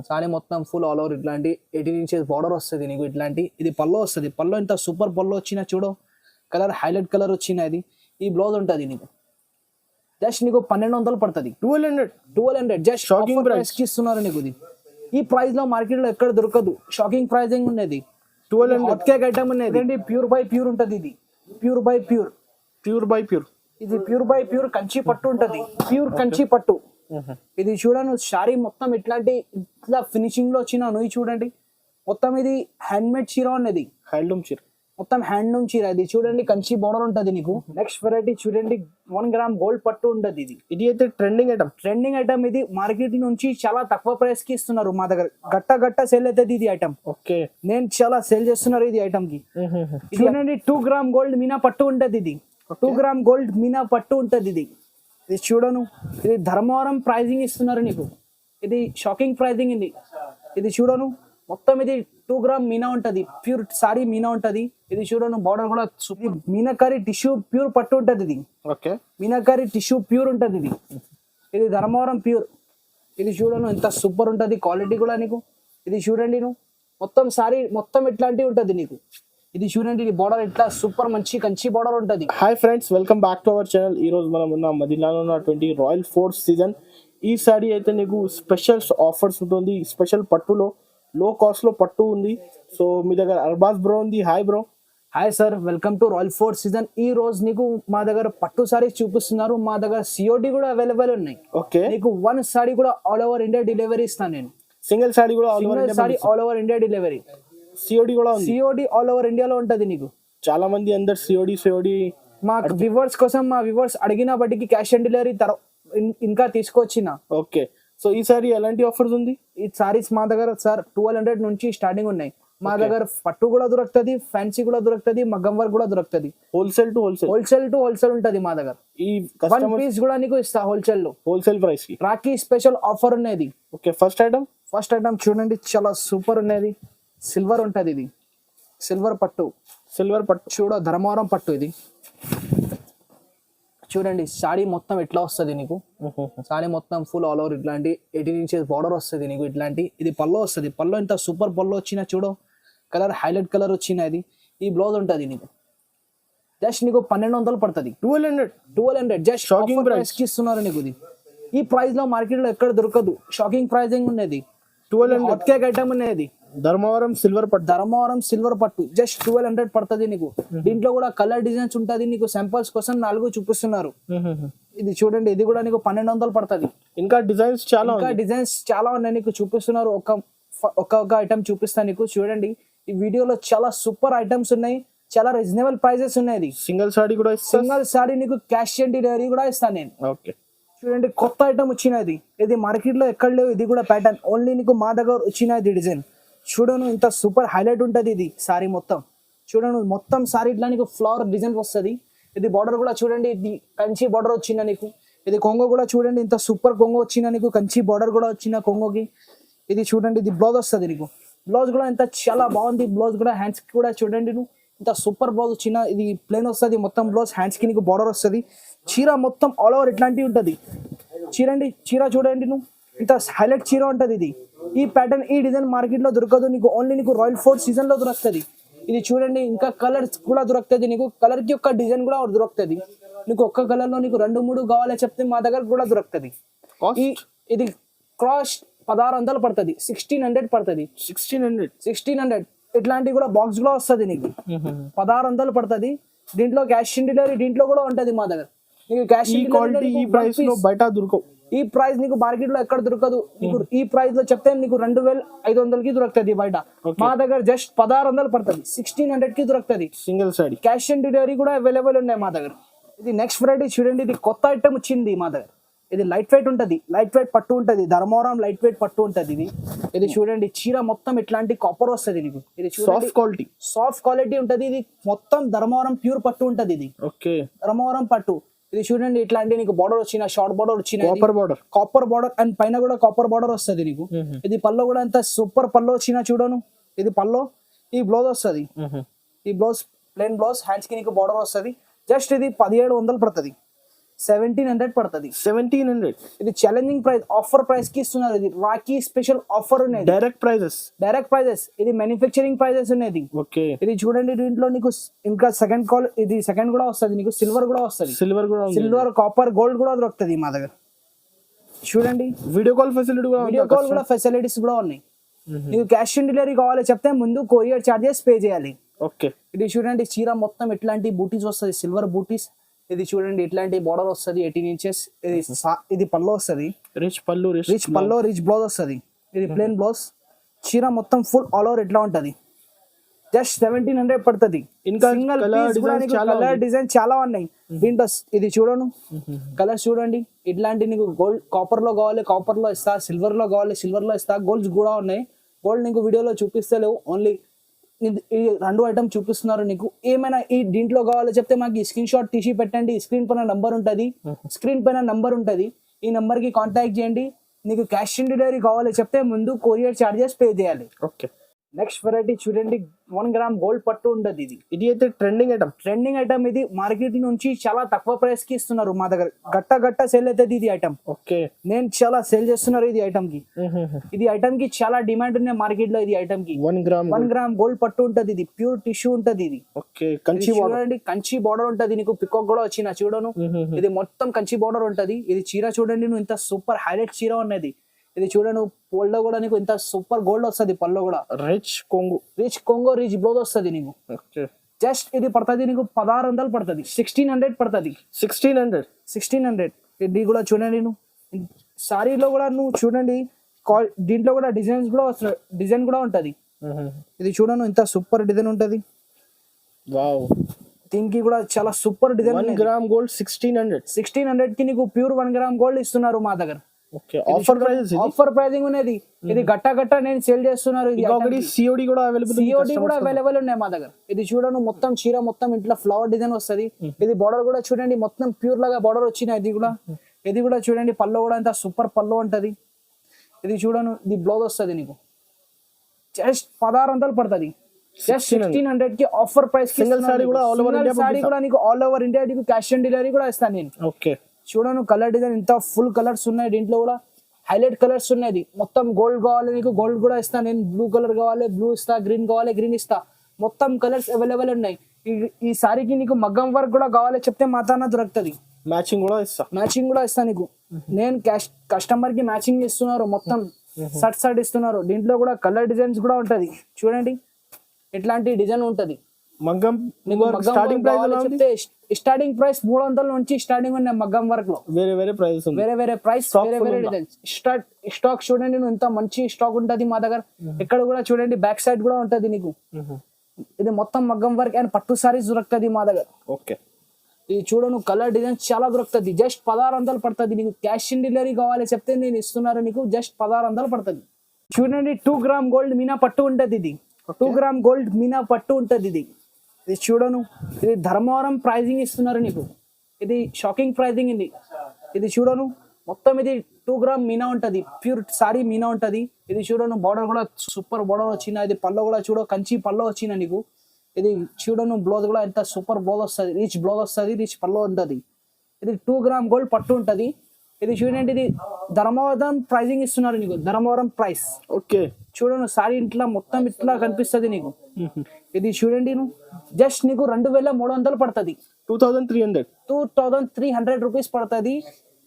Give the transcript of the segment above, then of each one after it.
Sorry మొత్తం full all over ఇట్లాంటి 18 inches border వస్తుంది నీకు. ఇట్లాంటి ఇది పల్లో వస్తుంది. పల్లో ఇంత సూపర్ పల్లో వచ్చినా చూడు, కలర్ హైలైట్ కలర్ వచ్చినది. ఈ బ్లౌజ్ ఉంటుంది నీకు జస్ట్ నీకు 1200 పడుతుంది. 1200 జస్ట్ షాకింగ్ ప్రైస్ కి ఇస్తున్నారు నీకు. ఇది ఈ ప్రైస్ లో మార్కెట్ లో ఎక్కడ దొరకదు. షాకింగ్ ప్రైజింగ్ ఉన్నది. 1200 హాట్ కేక్ ఐటమ్ ఉన్నది. ప్యూర్ బై ప్యూర్ ఉంటది. ఇది ప్యూర్ బై ప్యూర్ ఇది ప్యూర్ బై ప్యూర్ కంచి పట్టు ఉంటది. ప్యూర్ కంచి పట్టు ఇది చూడను. శారీ మొత్తం ఇట్లా ఫినిషింగ్ లో వచ్చిన నువ్వు చూడండి. మొత్తం ఇది హ్యాండ్ మేడ్ చీర ఉన్నది. హ్యాండ్లూమ్ చీర, మొత్తం హ్యాండ్లూమ్ చీర. ఇది చూడండి కంచి బోర్డర్ ఉంటది నీకు. నెక్స్ట్ వెరైటీ చూడండి 1 గ్రామ్ గోల్డ్ పట్టు ఉంటది. ఇది అయితే ట్రెండింగ్ ఐటమ్. ఇది మార్కెట్ నుంచి చాలా తక్కువ ప్రైస్ కి ఇస్తున్నారు మా దగ్గర. గట్ట సేల్ అవుతుంది ఇది ఐటమ్. ఓకే, నేను చాలా సేల్ చేస్తున్నారు ఇది ఐటమ్ కి. చూడండి 2 గ్రామ్ గోల్డ్ మీనా పట్టు ఉంటది. ఇది 2 గ్రామ్ గోల్డ్ మీనా పట్టు ఉంటది. ఇది చూడను. ఇది ధర్మవరం ప్రైజింగ్ ఇస్తున్నారు నీకు. ఇది షాకింగ్ ప్రైజింగ్. ఇది చూడను. మొత్తం ఇది 2 గ్రామ్ మీనా ఉంటది. ప్యూర్ సారీ మీనా ఉంటది. ఇది చూడను. బార్డర్ కూడా మీనాకారి టిష్యూ ప్యూర్ పట్టు ఉంటది. ఇది ఓకే, మీనాకారి టిష్యూ ప్యూర్ ఉంటది. ఇది ధర్మవరం ప్యూర్. ఇది చూడను ఎంత సూపర్ ఉంటది. క్వాలిటీ కూడా నీకు. ఇది చూడండి నువ్వు మొత్తం సారీ మొత్తం ఇట్లాంటివి ఉంటది నీకు. ఇది చూడండి. ఇది బార్డర్ ఇట్లా సూపర్ మంచి కంచి బార్డర్ ఉంటది. Hi friends, welcome back to our channel. ఈ రోజు మనం ఉన్న మదీనాలో ఉన్నటువంటి రాయల్ ఫోర్స్ సీజన్. ఈ సారీ అయితే నీకు స్పెషల్ ఆఫర్స్ ఉంటుంది. స్పెషల్ పట్టులో లో కాస్ట్ లో పట్టు ఉంది. సో మీ దగ్గర అర్బాజ్ బ్రో ఉంది. Hi bro. Hi sir, welcome to royal force season. ఈ రోజు నీకు మా దగ్గర పట్టు సారీస్ చూపిస్తున్నారు. మా దగ్గర సిఓడి కూడా అవైలబుల్ ఉన్నాయి. ఓకే, నీకు 1 సారీ కూడా ఆల్ ఓవర్ ఇండియా డెలివరీ ఇస్తాను నేను. సింగిల్ సారీ కూడా all over India delivery. COD కూడా ఉంది. సిఓడి ఆల్ ఓవర్ ఇండియాలో ఉంటది నీకు. చాలా మంది అందరు సిఓడి మా వ్యూవర్స్ కోసం, మా వ్యూవర్స్ అడిగిన బట్టికి క్యాష్ ఆన్ డెలివరీ ఇంకా తీసుకొచ్చిన. ఓకే, సో ఈ సారీ ఎలాంటి ఆఫర్స్ ఉంది? ఈ సారీస్ మా దగ్గర సార్ 1200 నుంచి స్టార్టింగ్ ఉన్నాయి. మా దగ్గర పట్టు కూడా దొరుకుతుంది, ఫ్యాన్సీ కూడా దొరుకుతుంది, మగ్గం వర్క్ కూడా దొరుకుతుంది. హోల్సేల్ టు హోల్సేల్ ఉంటది మా దగ్గర. ఈ 1 పీస్ కూడా నీకు ఇస్తా హోల్సేల్ ప్రైస్ కి. రాఖీ స్పెషల్ ఆఫర్ ఉన్నది. ఓకే, ఫస్ట్ ఐటమ్ చూడండి చాలా సూపర్ ఉన్నది. సిల్వర్ ఉంటది. ఇది సిల్వర్ పట్టు చూడ ధర్మవరం పట్టు. ఇది చూడండి. సారీ మొత్తం ఎట్లా వస్తుంది నీకు. సారీ మొత్తం ఫుల్ ఆల్ ఓవర్ ఇట్లాంటి 18 ఇంచెస్ బార్డర్ వస్తుంది నీకు. ఇట్లాంటి ఇది పల్లో వస్తుంది. పల్లో ఇంత సూపర్ పల్లో వచ్చినా చూడు, కలర్ హైలైట్ కలర్ వచ్చినది. ఈ బ్లౌజ్ ఉంటుంది నీకు జస్ట్ నీకు 1200 పడుతుంది. 1200 జస్ట్ షాకింగ్ ప్రైస్ కి ఇస్తున్నారు నీకు. ఇది ఈ ప్రైస్ లో మార్కెట్ లో ఎక్కడ దొరకదు. షాకింగ్ ప్రైజింగ్ ఉన్నది. 1200 హాట్ కేక్ ఐటమ్ ఉన్నది. ధర్మవరం సిల్వర్ పట్టు జస్ట్ 1200 పడుతుంది నీకు. దీంట్లో కూడా కలర్ డిజైన్స్ ఉంటది నీకు. శాంపుల్స్ కోసం 4 చూపిస్తున్నారు. ఇది చూడండి. ఇది కూడా నీకు 1200 పడుతుంది. ఇంకా డిజైన్స్ చాలా ఉన్నాయి నీకు చూపిస్తున్నారు. ఒక్క ఐటమ్ చూపిస్తాను నీకు. చూడండి, ఈ వీడియోలో చాలా సూపర్ ఐటమ్స్ ఉన్నాయి. చాలా రీజనబుల్ ప్రైజెస్ ఉన్నాయి. సింగిల్ సారీ నీకు క్యాష్ ఆన్ డెలివరీ కూడా ఇస్తాను నేను. ఓకే, చూడండి కొత్త ఐటమ్ వచ్చినది. ఇది మార్కెట్ లో ఎక్కడ లేవు. ఇది కూడా ప్యాటర్న్ ఓన్లీ నీకు మా దగ్గర వచ్చినది డిజైన్. చూడను ఇంత సూపర్ హైలైట్ ఉంటది. ఇది సారీ మొత్తం చూడను. మొత్తం సారీ ఇట్లా నీకు ఫ్లవర్ డిజైన్ వస్తుంది. ఇది బార్డర్ కూడా చూడండి. ఇది కంచి బార్డర్ వచ్చిన నీకు. ఇది కొంగో కూడా చూడండి. ఇంత సూపర్ కొంగో వచ్చిన నీకు. కంచి బార్డర్ కూడా వచ్చిన కొంగోకి. ఇది చూడండి. ఇది బ్లౌజ్ వస్తుంది నీకు. బ్లౌజ్ కూడా ఇంత చాలా బాగుంది. బ్లౌజ్ కూడా హ్యాండ్స్ కి కూడా చూడండి నువ్వు ఇంత సూపర్ బ్లౌజ్ వచ్చిన. ఇది ప్లేన్ వస్తుంది మొత్తం బ్లౌజ్. హ్యాండ్స్ కి నీకు బార్డర్ వస్తుంది. చీర మొత్తం ఆల్ ఓవర్ ఇట్లాంటివి ఉంటది. చీర చూడండి నువ్వు ఇంత హైలైట్ చీర ఉంటది. ఇది ఈ ప్యాటర్న్ ఈ డిజైన్ మార్కెట్ లో దొరకదు నీకు. ఓన్లీ నీకు రాయల్ ఫోర్ట్ సీజన్ లో దొరుకుతుంది. ఇది చూడండి. ఇంకా కలర్స్ కూడా దొరుకుతుంది నీకు. కలర్ కి ఒక డిజైన్ కూడా దొరుకుతుంది నీకు. ఒక్క కలర్ లో నీకు 2-3 కావాలని చెప్తే మా దగ్గర కూడా దొరుకుతుంది. ఇది క్రాస్ 1600 పడుతుంది. 1600 పడుతుంది. 1600 ఇట్లాంటివి కూడా బాక్స్ కూడా వస్తుంది నీకు. 1600 పడుతుంది. దీంట్లో క్యాష్ ఆన్ డెలివరీ దీంట్లో కూడా ఉంటది మా దగ్గర. నీకు క్యాష్ ఈ ప్రైస్ లో బయట దొరకవు. ఈ ప్రైస్ నీకు మార్కెట్ లో ఎక్కడ దొరకదు నీకు. ఈ ప్రైస్ లో చెప్తే నీకు 2500 కి దొరుకుతుంది బయట. మా దగ్గర జస్ట్ 1600 పడుతుంది. 1600 కి దొరుకుతుంది single sorry. Cash on delivery కూడా అవైలబుల్ ఉన్నాయి మా దగ్గర. ఇది నెక్స్ట్ వెరైటీ చూడండి. ఇది కొత్త ఐటమ్ వచ్చింది మా దగ్గర. ఇది లైట్ వెయిట్ ఉంటది. లైట్ వెయిట్ పట్టు ఉంటది. ధర్మవరం లైట్ వెయిట్ పట్టు ఉంటది. ఇది చూడండి. చీర మొత్తం ఇట్లాంటి కాపర్ వస్తుంది నీకు. ఇది సాఫ్ట్ క్వాలిటీ ఉంటది. ఇది మొత్తం ధర్మవరం ప్యూర్ పట్టు ఉంటది. ఇది ఓకే, ధర్మవరం పట్టు. ఇది చూడండి. ఇట్లాంటి నీకు బార్డర్ వచ్చిన షార్ట్ బార్డర్ వచ్చిన కాపర్ బార్డర్ అండ్ పైన కూడా కాపర్ బార్డర్ వస్తుంది నీకు. ఇది పల్లో కూడా ఎంత సూపర్ పల్లో వచ్చిన చూడను. ఇది పల్లో. ఈ బ్లౌజ్ వస్తుంది. ఈ బ్లౌజ్ ప్లెయిన్ బ్లౌజ్. హ్యాండ్స్ కి నీకు బార్డర్ వస్తుంది. జస్ట్ ఇది 1700 పడుతుంది. 1700 పడుతుంది. 1700. ఇది ఛాలెంజింగ్ ప్రైస్, ఆఫర్ ప్రైస్ కి ఇస్తున్నారు. ఇది రాఖీ స్పెషల్ ఆఫర్ ఉన్నది, డైరెక్ట్ ప్రైజెస్. ఇది మ్యానుఫ్యాక్చరింగ్ ప్రైజెస్ ఉన్నది. ఓకే, ఇది చూడండి, దీంట్లో నీకు ఇంకా సెకండ్ కూడా వస్తుంది, నీకు సిల్వర్ కూడా వస్తుంది. సిల్వర్, కాపర్, గోల్డ్ కూడా దొరుకుతుంది మా దగ్గర. చూడండి, వీడియో కాల్ ఫెసిలిటీస్ కూడా ఉన్నాయి. నీకు క్యాష్ ఆన్ డెలివరీ కావాలి చెప్తే ముందు కొరియర్ చార్జెస్ పే చేయాలి. ఓకే, ఇది చూడండి, చీర మొత్తం ఇట్లాంటి బూటీస్ వస్తుంది, సిల్వర్ బూటీస్. ఇది చూడండి, ఇట్లాంటి బార్డర్ వస్తుంది 18 inches. ఇది పళ్ళు వస్తుంది, రిచ్ పళ్ళు, రిచ్ బ్లౌజ్ వస్తుంది. ఇది ప్లేన్ బ్లౌజ్. చీర మొత్తం ఫుల్ ఆల్ ఓవర్ ఇట్లా ఉంటది. జస్ట్ 1700 పడుతుంది. ఇంకా కలర్ డిజైన్ చాలా ఉన్నాయి దీంట్లో. ఇది చూడను, కలర్స్ చూడండి. ఇట్లాంటి నీకు గోల్డ్ కాపర్ లో కావాలి, కాపర్ లో ఇస్తా. సిల్వర్ లో కావాలి, సిల్వర్ లో ఇస్తా. గోల్డ్స్ కూడా ఉన్నాయి. గోల్డ్ నీకు వీడియోలో చూపిస్తలేవు, ఓన్లీ ఈ 2 ఐటమ్ చూపిస్తున్నారు నీకు. ఏమైనా ఈ దీంట్లో కావాలో చెప్తే మాకు స్క్రీన్ షాట్ తీసి పెట్టండి. స్క్రీన్ పైన నంబర్ ఉంటుంది. ఈ నంబర్ కి కాంటాక్ట్ చేయండి. నీకు క్యాష్ ఆన్ డెలివరీ కావాలి చెప్తే ముందు కొరియర్ చార్జెస్ పే చేయాలి. ఓకే, నెక్స్ట్ వెరైటీ చూడండి, 1 గ్రామ్ గోల్డ్ పట్టు ఉంటుంది. ఇది అయితే ట్రెండింగ్ ఐటమ్. ఇది మార్కెట్ నుంచి చాలా తక్కువ ప్రైస్ కి ఇస్తున్నారు మా దగ్గర. గట్ట సేల్ అవుతుంది ఇది ఐటమ్. ఓకే, నేను చాలా సేల్ చేస్తున్నారు ఇది ఐటమ్ కి. ఇది ఐటమ్ కి చాలా డిమాండ్ ఉన్నాయి మార్కెట్ లో. ఇది ఐటమ్ కి 1 గ్రామ్ గోల్డ్ పట్టు ఉంటది. ఇది ప్యూర్ టిష్యూ ఉంటది. ఇది చూడండి, కంచి బార్డర్ ఉంటది. నీకు పికాక్ కూడా వచ్చిన చూడను. ఇది మొత్తం కంచి బార్డర్ ఉంటది. ఇది చీర చూడండి, నువ్వు ఇంత సూపర్ హైలైట్ చీర ఉన్నది. ఇది చూడను, పళ్ళు కూడా నీకు ఇంత సూపర్ గోల్డ్ వస్తుంది. పళ్ళు కూడా రిచ్ కొంగో రిచ్ బ్లౌజ్ వస్తుంది నీకు. జస్ట్ ఇది పడుతుంది నీకు 1600 పడుతుంది. 1600 పడుతుంది. 1600. ఇది కూడా చూడండి, నువ్వు సారీలో కూడా నువ్వు చూడండి, దీంట్లో కూడా డిజైన్ కూడా ఉంటది. ఇది చూడను, ఇంత సూపర్ డిజైన్ ఉంటది. వావ్, దీనికి కూడా చాలా సూపర్ డిజైన్. 1 గ్రామ్ గోల్డ్ 1600 కి నీకు ప్యూర్ 1 గ్రామ్ గోల్డ్ ఇస్తున్నారు మా దగ్గర. ఆఫర్ ప్రైజింగ్ ఉన్నది. ఇది గట్ట నేను సేల్ చేస్తున్నారు. సిఓడి కూడా అవైలబుల్ ఉన్నాయి మా దగ్గర. ఇది చూడను, మొత్తం చీర మొత్తం ఇంట్లో ఫ్లవర్ డిజైన్ వస్తుంది. ఇది బార్డర్ కూడా చూడండి, మొత్తం ప్యూర్ లాగా బార్డర్ వచ్చినాయి. ఇది కూడా చూడండి, పళ్ళు కూడా ఇంత సూపర్ పళ్ళు ఉంటది. ఇది చూడను, ఇది బ్లౌజ్ వస్తుంది నీకు. జస్ట్ 1600 పడుతుంది. జస్ట్ 1600 కి ఆఫర్ ప్రైస్. సింగిల్ సారీ కూడా నీకు ఆల్ ఓవర్ ఇండియా నీకు క్యాష్ ఆన్ డెలివరీ కూడా ఇస్తాను నేను. ఓకే, చూడను, కలర్ డిజైన్ ఇంత ఫుల్ కలర్స్ ఉన్నాయి. దీంట్లో కూడా హైలైట్ కలర్స్ ఉన్నాయి. మొత్తం గోల్డ్ కావాలి నీకు, గోల్డ్ కూడా ఇస్తా నేను. బ్లూ కలర్ కావాలి, బ్లూ ఇస్తా. గ్రీన్ కావాలి, గ్రీన్ ఇస్తా. మొత్తం కలర్స్ అవైలబుల్ ఉన్నాయి. ఈ సారీకి నీకు మగ్గం వర్క్ కూడా కావాలి చెప్తే మాతాన దొరుకుతుంది. మ్యాచింగ్ కూడా ఇస్తా నీకు. నేను కస్టమర్ కి మ్యాచింగ్ ఇస్తున్నారు. మొత్తం షర్ట్ ఇస్తున్నారు. దీంట్లో కూడా కలర్ డిజైన్స్ కూడా ఉంటది. చూడండి, ఇట్లాంటి డిజైన్ ఉంటది. స్టార్టింగ్ ప్రైస్ 300 నుంచి స్టార్టింగ్ ఉన్నాయి. మగ్గం వర్క్ లో వేరే ప్రైస్ స్టాక్ చూడండి, ఇంత మంచి స్టాక్ ఉంటది మా దగ్గర. ఇక్కడ కూడా చూడండి, బ్యాక్ సైడ్ కూడా ఉంటది నీకు. ఇది మొత్తం మగ్గం వర్క్ అండ్ పట్టు సారీస్ దొరుకుతుంది మా దగ్గర. ఓకే, ఇది చూడను, కలర్ డిజైన్ చాలా దొరుకుతుంది. జస్ట్ 1600 పడుతుంది. నీకు క్యాష్ ఆన్ డెలివరీ కావాలి చెప్తే నేను ఇస్తున్నారు నీకు. జస్ట్ 1600 పడుతుంది. చూడండి, 2 గ్రామ్ గోల్డ్ మీనా పట్టు ఉంటది. ఇది 2 గ్రామ్ గోల్డ్ మీనా పట్టు ఉంటది. ఇది చూడను, ఇది ధర్మవరం ప్రైజింగ్ ఇస్తున్నారు నీకు. ఇది షాకింగ్ ప్రైజింగ్. ఇది చూడను, మొత్తం ఇది 2 గ్రామ్ మీనా ఉంటది. ప్యూర్ సారీ మీనా ఉంటది. ఇది చూడను, బార్డర్ కూడా సూపర్ బార్డర్ వచ్చిన. ఇది పళ్ళు కూడా చూడ, కంచి పళ్ళు వచ్చిన నీకు. ఇది చూడను, బ్లౌజ్ కూడా ఎంత సూపర్ బ్లౌజ్ వస్తుంది. రిచ్ బ్లౌజ్ వస్తుంది, రిచ్ పళ్ళు ఉంటది. ఇది 2 గ్రామ్ గోల్డ్ పట్టు ఉంటది. ఇది చూడండి, ఇది ధర్మవరం ప్రైజింగ్ ఇస్తున్నారు నీకు. ధర్మవరం ప్రైస్. ఓకే, చూడను, సారీ ఇట్లా మొత్తం ఇట్లా కనిపిస్తుంది నీకు. ఇది చూడండి, జస్ట్ నీకు 2300 పడుతుంది. 2300 రూపీస్ పడుతుంది.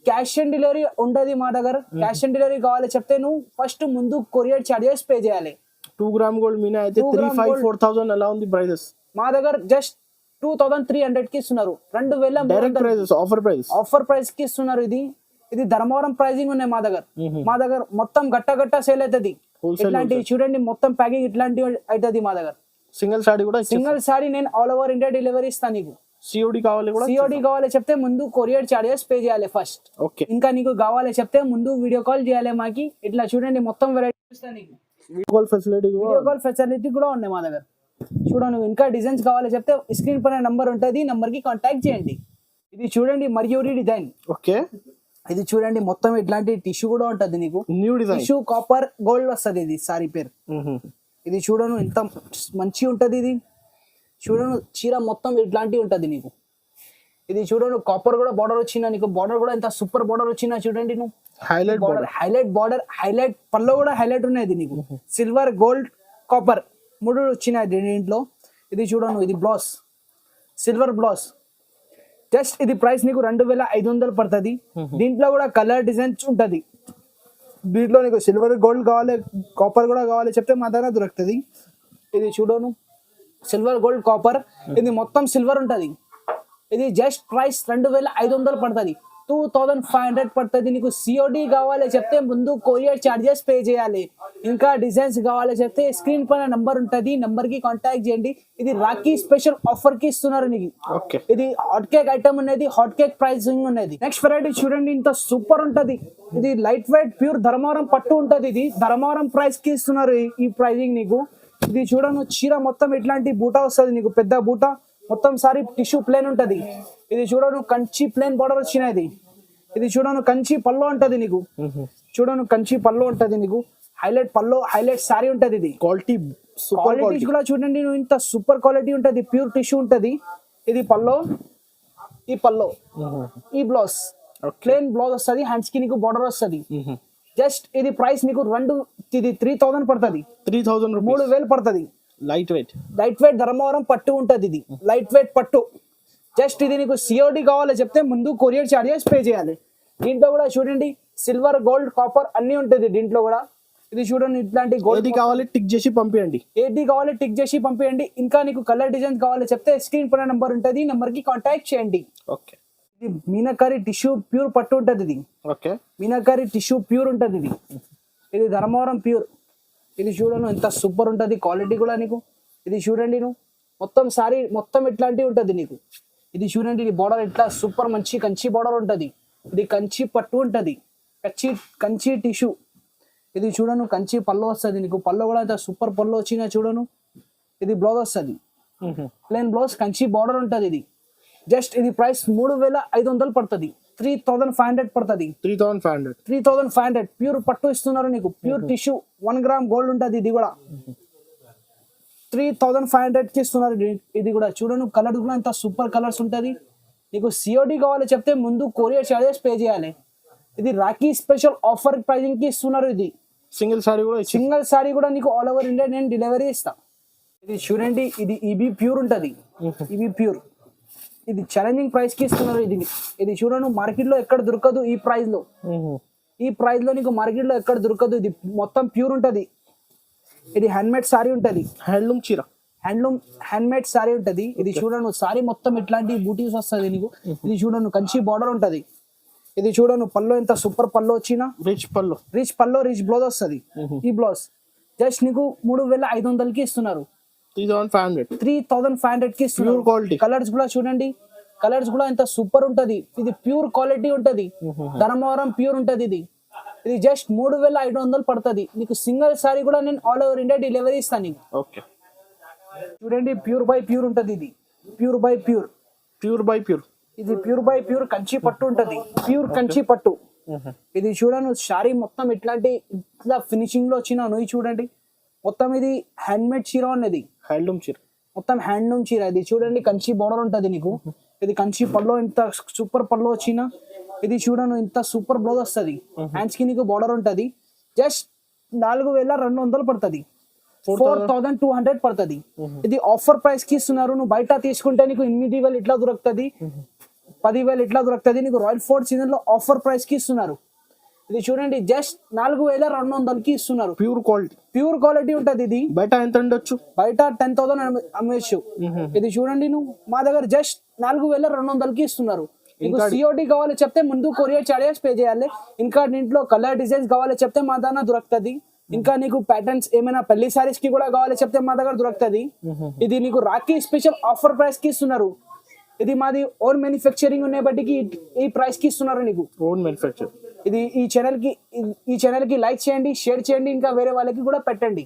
క్యాష్ ఆన్ డెలివరీ ఉండదు మా దగ్గర. క్యాష్ ఆన్ డెలివరీ కావాలి చెప్తే నువ్వు ఫస్ట్ ముందు కొరియర్ చార్జెస్ పే చేయాలి. 2 గ్రామ్ గోల్డ్ మీనా అయితే 3500-4000 అలా ఉంది ప్రైజెస్. మా దగ్గర జస్ట్ 2300 కి ఇస్తున్నారు. 2000 ఆఫర్ ప్రైస్ కి ఇస్తున్నారు. ఇది ధర్మవరం ప్రైజింగ్ ఉన్నాయి మా దగ్గర. మొత్తం గట్ట సేల్ అవుతుంది. ఇట్లాంటి చూడండి, మొత్తం ప్యాకింగ్ ఇట్లాంటి అవుతుంది మా దగ్గర. సింగిల్ సారీ నేను ఆల్ ఓవర్ ఇండియా డెలివరీ ఇస్తాను నీకు. సిఓడి కావాలి చెప్తే ముందు కొరియర్ చార్జెస్ పే చేయాలి ఫస్ట్. ఓకే, ఇంకా నీకు కావాలి చెప్తే ముందు వీడియో కాల్ చేయాలి మాకి. ఇట్లా చూడండి, మొత్తం వెరైటీ ఇస్తాను నీకు. వీడియో కాల్ ఫెసిలిటీ కూడా ఉన్నాయి మా దగ్గర. చూడండి, ఇంకా డిజైన్స్ కావాలి చెప్తే స్క్రీన్ పైన నంబర్ ఉంటుంది, నంబర్ కి కాంటాక్ట్ చేయండి. ఇది చూడండి, మర్యూరి డిజైన్. ఓకే, ఇది చూడండి, మొత్తం ఇట్లాంటి టిష్యూ కూడా ఉంటది నీకు. New design tissue copper gold వస్తుంది. ఇది సారీ పేరు. ఇది చూడను, ఎంత మంచి ఉంటది. ఇది చూడను, చీర మొత్తం ఇట్లాంటివి ఉంటది నీకు. ఇది చూడండి కాపర్ కూడా బార్డర్ వచ్చిందా నీకు, బార్డర్ కూడా ఎంత సూపర్ బార్డర్ వచ్చిందా చూడండి నువ్వు, highlight border highlight border highlight పల్లో కూడా హైలైట్ ఉన్నది నీకు, సిల్వర్ గోల్డ్ కాపర్ 3 వచ్చినాయి దీంట్లో. ఇది చూడండి ఇది బ్లౌజ్ సిల్వర్ బ్లౌజ్, జస్ట్ ఇది ప్రైస్ నీకు 2500 పడుతుంది. దీంట్లో కూడా కలర్ డిజైన్స్ ఉంటది, దీంట్లో నీకు సిల్వర్ గోల్డ్ కావాలి కాపర్ కూడా కావాలి చెప్తే మా దగ్గర దొరుకుతుంది. ఇది చూడను సిల్వర్ గోల్డ్ కాపర్, ఇది మొత్తం సిల్వర్ ఉంటది. ఇది జస్ట్ ప్రైస్ 2500 పడుతుంది, 2500 పడుతుంది. నీకు సిఓడి కావాలి చెప్తే ముందు కొరియర్ చార్జెస్ పే చేయాలి. ఇంకా డిజైన్స్ కావాలి చెప్తే స్క్రీన్ పైన నంబర్ ఉంటుంది, నంబర్ కి కాంటాక్ట్ చేయండి. ఇది రాఖీ స్పెషల్ ఆఫర్ కి ఇస్తున్నారు నీకు. ఇది హాట్ కేక్ ఐటమ్ ఉన్నది, హాట్ కేక్ ప్రైసింగ్ ఉన్నది. నెక్స్ట్ వెరైటీ చూడండి ఇంత సూపర్ ఉంటది. ఇది లైట్ వెయిట్ ప్యూర్ ధర్మవరం పట్టు ఉంటది. ఇది ధర్మవరం ప్రైస్ కి ఇస్తున్నారు ఈ ప్రైసింగ్ నీకు. ఇది చూడను చీర మొత్తం ఇట్లాంటి బూటా వస్తుంది నీకు, పెద్ద బూటా మొత్తం సారీ టిష్యూ ప్లేన్ ఉంటది. ఇది చూడను కంచి ప్లేన్ బార్డర్ వచ్చినది. ఇది చూడను కంచి పల్లో ఉంటది నీకు, చూడను కంచి పల్లో ఉంటది నీకు, హైలైట్ పల్లో హైలైట్ సారీ ఉంటది. ఇది క్వాలిటీ క్వాలిటీ కూడా చూడండి నువ్వు ఇంత సూపర్ క్వాలిటీ ఉంటది, ప్యూర్ టిష్యూ ఉంటది. ఇది పల్లో, ఈ పల్లో, ఈ బ్లౌజ్ ప్లేన్ బ్లౌజ్ వస్తుంది, హ్యాండ్స్ కి నీకు బార్డర్ వస్తుంది. జస్ట్ ఇది ప్రైస్ నీకు ఇది 3000 పడుతుంది, 3000 పడుతుంది. లైట్ వెయిట్ ధర్మవరం పట్టు ఉంటది. ఇది లైట్ వెయిట్ పట్టు. జస్ట్ ఇది నీకు సిఓడి కావాలి చెప్తే ముందు కొరియర్ చార్జెస్ పే చేయాలి. దీంట్లో కూడా చూడండి సిల్వర్ గోల్డ్ కాపర్ అన్ని ఉంటది దీంట్లో కూడా. ఇది చూడండి ఇట్లాంటి గోల్డ్ కావాలి టిక్ చేసి పంపించండి, ఏది కావాలి టిక్ చేసి పంపించండి. ఇంకా నీకు కలర్ డిజైన్ కావాలి చెప్తే స్క్రీన్ పైన నంబర్ ఉంటది, నంబర్ కి కాంటాక్ట్ చేయండి. ఓకే. ఇది మీనాకారి టిష్యూ ప్యూర్ పట్టు ఉంటది. ఇది ఓకే మీనాకారి టిష్యూ ప్యూర్ ఉంటది. ఇది ధర్మవరం ప్యూర్. ఇది చూడను ఎంత సూపర్ ఉంటది, క్వాలిటీ కూడా నీకు. ఇది చూడండి నువ్వు మొత్తం సారీ మొత్తం ఇట్లాంటివి ఉంటది నీకు. ఇది చూడండి ఇది బార్డర్ ఇట్లా సూపర్ మంచి కంచి బార్డర్ ఉంటది. ఇది కంచి పట్టు ఉంటది, కంచి టిష్యూ. ఇది చూడను కంచి పళ్ళు వస్తుంది నీకు, పళ్ళు కూడా ఎంత సూపర్ పళ్ళు వచ్చినా చూడను. ఇది బ్లౌజ్ వస్తుంది ప్లేన్ బ్లౌజ్, కంచి బార్డర్ ఉంటది. ఇది జస్ట్ ఇది ప్రైస్ 3500 పడుతుంది, 3500 పడుతుంది. 3500 ప్యూర్ పట్టు ఇస్తున్నారు నీకు, ప్యూర్ టిష్యూ 1 గ్రామ్ గోల్డ్ ఉంటది. ఇది కూడా 3500 కి ఇస్తున్నారు. ఇది కూడా చూడను కలర్ కూడా ఎంత సూపర్ కలర్స్ ఉంటది. నీకు సిఓడి కావాలి చెప్తే ముందు కొరియర్ చార్జెస్ పే చేయాలి. ఇది రాఖీ స్పెషల్ ఆఫర్ ప్రైజింగ్ కి ఇస్తున్నారు. ఇది సింగిల్ సారీ కూడా నీకు ఆల్ ఓవర్ ఇండియా నేను డెలివరీ ఇస్తా. ఇది చూడండి ఇది ఈబీ ప్యూర్ ఉంటది, ఈబీ ప్యూర్. ఇది ఛాలెంజింగ్ ప్రైస్ కి ఇస్తున్నారు. ఇది చూడను మార్కెట్ లో ఎక్కడ దొరకదు ఈ ప్రైస్ లో, నీకు మార్కెట్ లో ఎక్కడ దొరకదు. ఇది మొత్తం ప్యూర్ ఉంటది. ఇది హ్యాండ్మేడ్ సారీ ఉంటది, హ్యాండ్లూమ్ చీర, హ్యాండ్మేడ్ సారీ ఉంటది. ఇది చూడను సారీ మొత్తం ఇట్లాంటి బూటీస్ వస్తుంది నీకు. ఇది చూడను కంచి బార్డర్ ఉంటది. ఇది చూడను పల్లో ఎంత సూపర్ పల్లో వచ్చినా, రిచ్ బ్లౌజ్ వస్తుంది. ఈ బ్లౌజ్ జస్ట్ నీకు 3500 కి ఇస్తున్నారు, 3500 కి ఇస్తున్నారు. కలర్స్ కూడా చూడండి, కలర్స్ కూడా ఎంత సూపర్ ఉంటది. ఇది ప్యూర్ క్వాలిటీ ఉంటది, ధర్మవరం ప్యూర్ ఉంటది. ఇది జస్ట్ 3500 పడుతుంది నీకు. సింగిల్ సారీ కూడా నేను ఆల్ ఓవర్ ఇండియా డెలివరీ ఇస్తాను నీకు. చూడండి ప్యూర్ బై ప్యూర్ ఉంటది. ఇది ప్యూర్ బై ప్యూర్, ఇది ప్యూర్ బై ప్యూర్ కంచి పట్టు ఉంటది, ప్యూర్ కంచి పట్టు. ఇది చూడను సారీ మొత్తం ఇట్లాంటి ఇట్లా ఫినిషింగ్ లో వచ్చిన నువ్వు చూడండి మొత్తం ఇది హ్యాండ్మేడ్ చీర ఉన్నది, మొత్తం హ్యాండ్లూమ్ చీర. ఇది చూడండి కంచి బోర్డర్ ఉంటది నీకు. ఇది కంచి పల్లో ఇంత సూపర్ పల్లో వచ్చిన. ఇది చూడను ఇంత సూపర్ బ్లౌజ్ వస్తుంది, హ్యాండ్స్ కి నీకు బోర్డర్ ఉంటది. జస్ట్ 4200 పడుతుంది, 4200 పడుతుంది. ఇది ఆఫర్ ప్రైస్ కి ఇస్తున్నారు. నువ్వు బయట తీసుకుంటే నీకు 8000 ఇట్లా దొరుకుతుంది, 10,000 ఇట్లా దొరుకుతుంది. నీకు రాయల్ ఫోర్ట్ సీజన్ లో ఆఫర్ ప్రైస్ కి ఇస్తున్నారు. ఇది చూడండి జస్ట్ 4200 కి ఇస్తున్నారు. ప్యూర్ క్వాలిటీ ఉంటది. ఇది బయట ఎంత ఉండొచ్చు, బయట 10,000 అమ్మేచ్చు. ఇది చూడండి నువ్వు మా దగ్గర జస్ట్ 4200 కి ఇస్తున్నారు. నీకు సిఓడి కావాలి చెప్తే ముందు కొరియర్ చార్జెస్ పే చేయాలి. ఇంకా దీంట్లో కలర్ డిజైన్స్ కావాలి చెప్తే మా దగ్గర దొరుకుతుంది. ఇంకా నీకు ప్యాటర్న్స్ ఏమైనా పెళ్లి సారీస్ కి కూడా కావాలి చెప్తే మా దగ్గర దొరుకుతుంది. ఇది నీకు రాఖీ స్పెషల్ ఆఫర్ ప్రైస్ కి ఇస్తున్నారు. ఇది మాది ఓన్ మ్యానుఫ్యాక్చరింగ్ ఉన్నాయి బట్టికి ఈ ప్రైస్ కి ఇస్తున్నారు నీకు. Own manufacture. ఇది ఈ ఛానల్ కి లైక్ చేయండి, షేర్ చేయండి, ఇంకా వేరే వాళ్ళకి కూడా పెట్టండి.